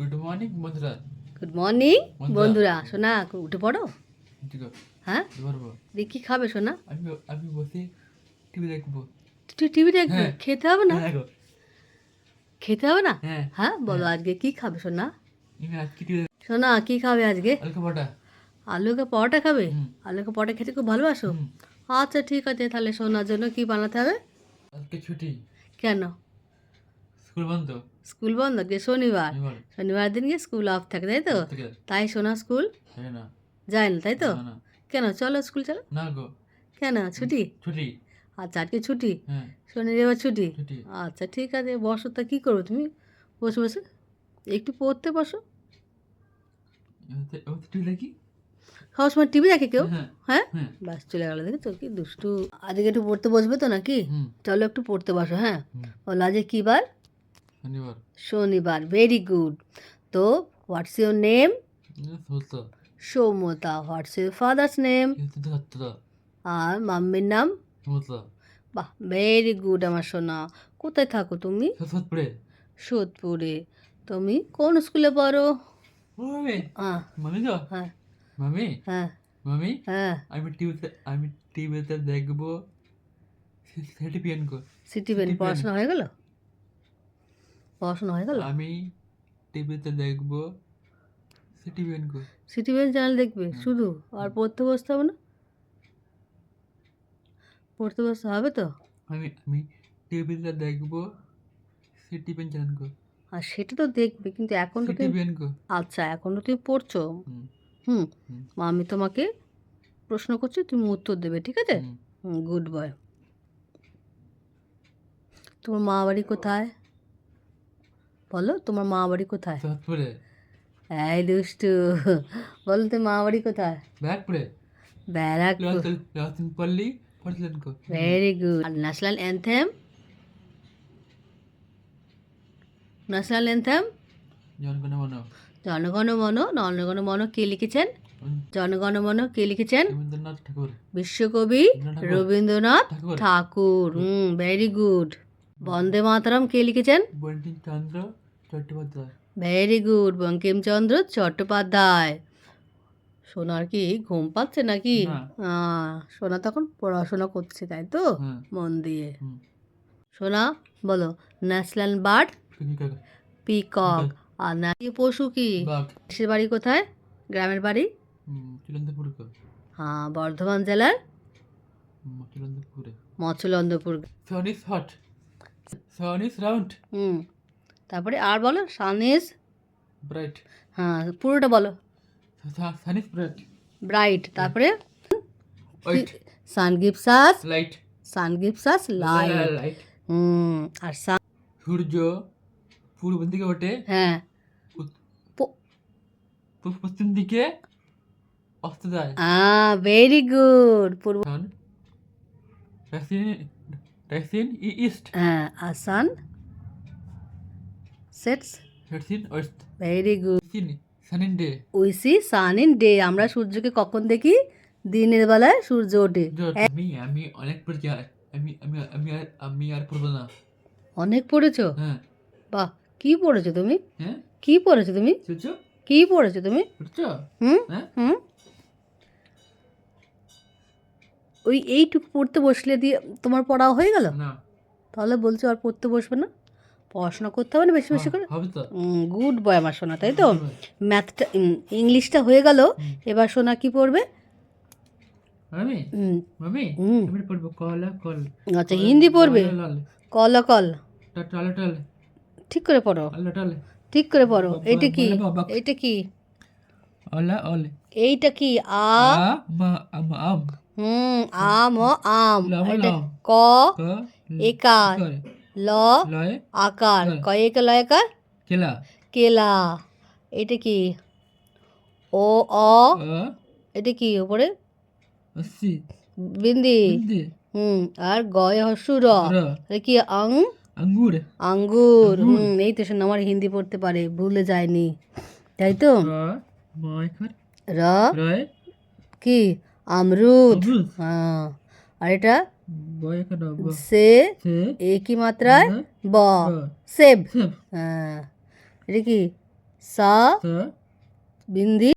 Good morning বন্ধুরা। Good morning বন্ধুরা। বন্ধুরা। সোনা উঠে পড়ো। ঠিক আছে, হ্যাঁ, পারবো। দিয়ে কি খাবে সোনা? আমি আমি বসে টিভি দেখবো। তুই টিভি দেখবে? হ্যাঁ। খেতে হবে না? হ্যাঁ গো। খেতে হবে না? হ্যাঁ। হ্যাঁ, বলো হ্যাঁ। আজকে কি খাবে সোনা? আমি আজকে টিভি সোনা কি খাবে আজকে? আলু পরোটা। আলুকে পরোটা খাবে? হুম। আলুকে পরোটা খেতে খুব ভালোবাসো? হুম। আচ্ছা ঠিক আছে, তাহলে সোনার জন্য কি বানাতে হবে? আজকে ছুটি, কেন? স্কুল বন্ধ। স্কুল বন্ধ, কে শনিবার? এবার শনিবার দিন গিয়ে স্কুল অফ থাকে, তাই তো? থেকে তাই সোনা স্কুল যায় না। যায় না, তাই তো? না না কেন, চলো স্কুল চলো। না গো। কেন ছুটি? ছুটি। আচ্ছা আজকে ছুটি, হ্যাঁ শনি রবিবার ছুটি। ছুটি। আচ্ছা ঠিক আছে, বসো। তা কী করো তুমি? বসে বসে একটু পড়তে বসো। টিভি দেখি। সব সময় টিভি দেখে কেউ? হ্যাঁ হ্যাঁ, হ্যাঁ। বাস চলে গেলো, দেখে তো কি দুষ্টু। আজকে একটু পড়তে বসবে তো নাকি? হুম। চলো একটু পড়তে বসো। হ্যাঁ, হুম। বলো আজকে কী বার? শনিবার। শনিবার, ভেরি গুড। তো হোয়াটস your name? Satya. Soumata. What's your father's name? Satya. আর মাম্মির নাম? সত্য। বাহ, ভেরি গুড আমার সোনা। কোথায় থাকো তুমি? সতপুরে। সোদপুরে। তুমি কোন স্কুলে পড়ো? মামি। হ্যাঁ মামি গো। হ্যাঁ মামি। হ্যাঁ মামি। হ্যাঁ। আমি টিভিতে দেখবো সিটি পিএন কো। সিটি ব্যান্ড পড়াশোনা হয়ে গেল? পড়াশোনা হয়ে গেল? আমি টিভিতে দেখবো সিটি পিএন কো। সিটি ব্যান্ড চ্যানেল দেখবে শুধু? আর পড়তে বসতে হবে না? পড়তে বসতে হবে তো? আমি টিভিতে দেখবো সিটি পিএন চ্যানেল কো। আর সেটা তো দেখবে, কিন্তু এখন তো সিটি তুমি, পিএন কো। আচ্ছা এখন তো তুমি পড়ছো। হুম। হুম, হুম। আমি তোমাকে প্রশ্ন করছি, তুমি উত্তর দেবে, ঠিক আছে? হুম। Good boy. তোমার মা বাড়ি কোথায়? বলো, তোমার মা বাড়ি কোথায়? সতপুরে। এই দুষ্টু, বলো তোমার মা বাড়ি কোথায়? ব্যাগপুরে। ব্যারাকপুর। পল্লী পড়ছিলেন কো। Very good. আর national anthem? National anthem? Jana Gana Mana. জনগণ মন। জনগণ মন কে লিখেছেন? জনগণ মন কে লিখেছেন? রবীন্দ্রনাথ ঠাকুর। বিশ্বকবি ঠাকুর। রবীন্দ্রনাথ ঠাকুর। ঠাকুর। Very good. বন্দে মাতরম কে লিখেছেন? বঙ্কিমচন্দ্র চট্টোপাধ্যায়। Very good, Bankimchandra Chattopadhyay. সোনার কি ঘুম পাচ্ছে নাকি? না। সোনা তখন পড়াশোনা করছে, তাই তো? হ্যাঁ। মন দিয়ে। হুম। সোনা বলো, ন্যাশনাল বার্ড? পিকক। পিকক। আর জাতীয় পশু কি? বাঘ। দেশের বাড়ি কোথায়? গ্রামের বাড়ি? চুলন্দপুর কো। হ্যাঁ, বর্ধমান জেলার চুলন্দপুরে। Machhalandapur. Sun is hot. Sun is round. তারপরে আর বলো, সান ইজ? Bright. হ্যাঁ, পুরোটা বলো। Sun is bright. ব্রাইট। তারপরে White. Sun gives us? Light. Sun gives us light. Light. আর সান? সূর্য পূর্ব দিকে ওঠে, হ্যাঁ, পশ্চিম দিকে অস্ত যায়। Very good. পূর্ব। Sun rises in east. হ্যাঁ, আর sun sets? Sets in west. Very good. Sun in day. We see sun in day. আমরা সূর্যকে কখন দেখি? দিনের বেলায় সূর্য ওঠে। আমি অনেক পড়েছি। আমি আর পড়বো না। অনেক পড়েছো? হ্যাঁ। বাহ, কি পড়েছো তুমি? হ্যাঁ। কি পড়েছো তুমি? সূর্য কি পড়েছো তুমি? পড়ছো? হুম হ্যাঁ। হুম। ওই এইটুকু পড়তে বসলে দিয়ে তোমার পড়া হয়ে গেল? না। তাহলে বলছো আর পড়তে বসবে না? পড়াশোনা করতে হবে না বেশি বেশি করে? হবে তো। গুড বয় আমার সোনা, তাই তো? ম্যাথটা, ইংলিশটা হয়ে গেল। এবার সোনা কি পড়বে? মামি মামি আমি পড়বো কলা কল। আচ্ছা, হিন্দি পড়বে? Call call. Tall tall. ঠিক করে পড়ো, টল টল। ঠিক করে পড়ো। এইটা কি? এইটা কি? অলা অলে। এইটা কি? আ আম আম। আম ও আম। এটা ক একার, ল লয় আকার, কয়েক লয়কার, কেলা। কেলা। এটা কি? ও অ। এটা কি উপরে? আসি বিন্দি। হিন্দি। আর গয় হসুর। এটা কি? আঙ্গুর। আঙ্গুর। এই তো শোনো, আমার হিন্দি পড়তে পারে, ভুলে যায়নি, তাই তো? র রয় কি? আমরুদ। হ্যাঁ। আর এটা সে একই মাত্রায় ব, সেব। হ্যাঁ। এটা কি? সা सा বিন্ধি